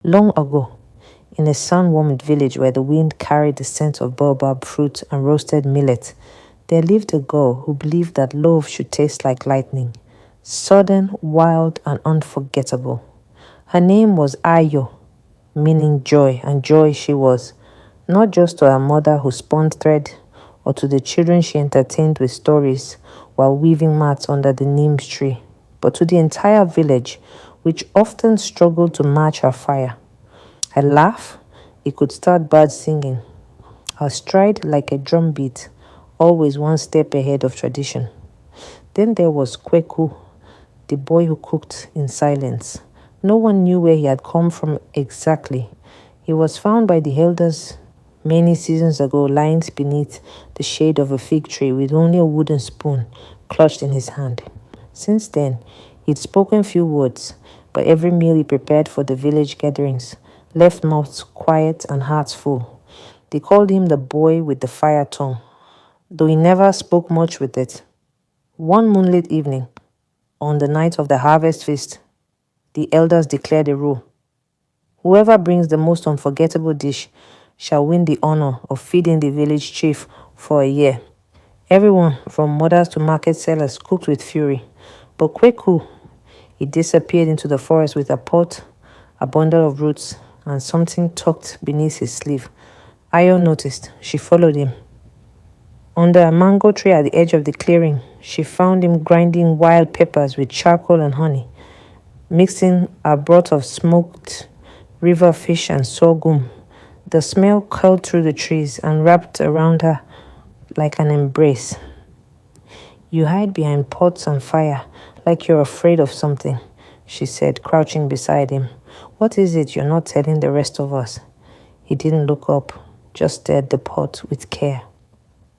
Long ago, in a sun-warmed village where the wind carried the scent of baobab fruit and roasted millet, there lived a girl who believed that love should taste like lightning, sudden, wild, and unforgettable. Her name was Ayo, meaning joy, and joy she was, not just to her mother who spun thread, or to the children she entertained with stories while weaving mats under the neem tree, but to the entire village, which often struggled to match her fire. Her laugh, it could start birds singing. Her stride like a drumbeat, always one step ahead of tradition. Then there was Kweku, the boy who cooked in silence. No one knew where he had come from exactly. He was found by the elders many seasons ago, lying beneath the shade of a fig tree with only a wooden spoon clutched in his hand. Since then, he'd spoken few words, but every meal he prepared for the village gatherings left mouths quiet and hearts full. They called him the boy with the fire tongue, though he never spoke much with it. One moonlit evening, on the night of the harvest feast, the elders declared a rule. Whoever brings the most unforgettable dish shall win the honor of feeding the village chief for a year. Everyone, from mothers to market sellers, cooked with fury. But Kweku, he disappeared into the forest with a pot, a bundle of roots, and something tucked beneath his sleeve. Ayo noticed. She followed him. Under a mango tree at the edge of the clearing, she found him grinding wild peppers with charcoal and honey, mixing a broth of smoked river fish and sorghum. The smell curled through the trees and wrapped around her like an embrace. You hide behind pots and fire like you're afraid of something, she said, crouching beside him. What is it you're not telling the rest of us? He didn't look up, just stirred the pot with care.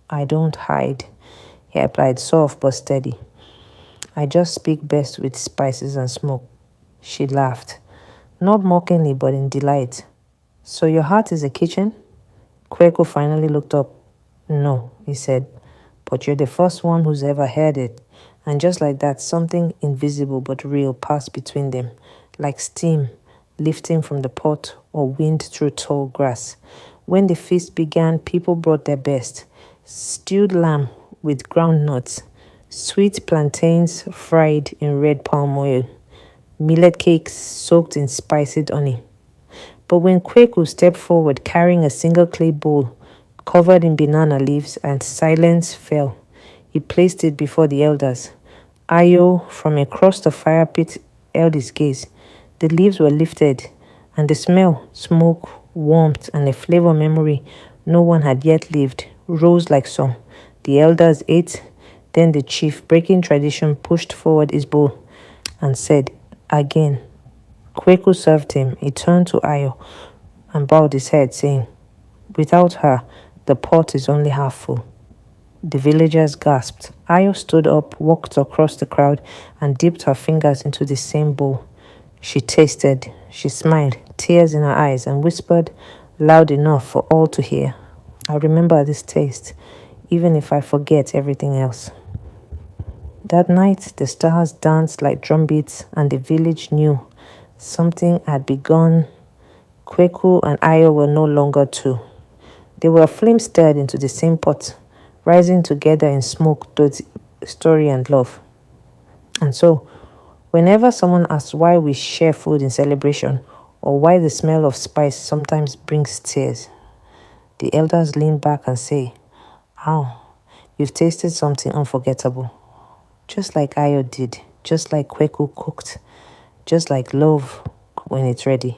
I don't hide, he replied, soft but steady. I just speak best with spices and smoke. She laughed, not mockingly but in delight. So your heart is a kitchen? Kweku finally looked up. No, he said, but you're the first one who's ever heard it. And just like that, something invisible but real passed between them, like steam lifting from the pot or wind through tall grass. When the feast began, people brought their best. Stewed lamb with ground nuts, sweet plantains fried in red palm oil, millet cakes soaked in spiced honey. But when Kweku stepped forward carrying a single clay bowl covered in banana leaves and silence fell, he placed it before the elders. Ayo, from across the fire pit, held his gaze. The leaves were lifted, and the smell, smoke, warmth, and a flavor memory no one had yet lived rose like some. The elders ate, then the chief, breaking tradition, pushed forward his bowl and said, again. Kweku served him. He turned to Ayo and bowed his head, saying, without her, the pot is only half full. The villagers gasped. Ayo stood up, walked across the crowd, and dipped her fingers into the same bowl. She tasted, she smiled, tears in her eyes, and whispered loud enough for all to hear, I remember this taste, even if I forget everything else. That night, the stars danced like drumbeats, and the village knew something had begun. Kweku and Ayo were no longer two. They were flames stirred into the same pot, rising together in smoke, story, and love. And so, whenever someone asks why we share food in celebration, or why the smell of spice sometimes brings tears, the elders lean back and say, "Oh, you've tasted something unforgettable. Just like Ayo did, just like Kweku cooked, just like love when it's ready."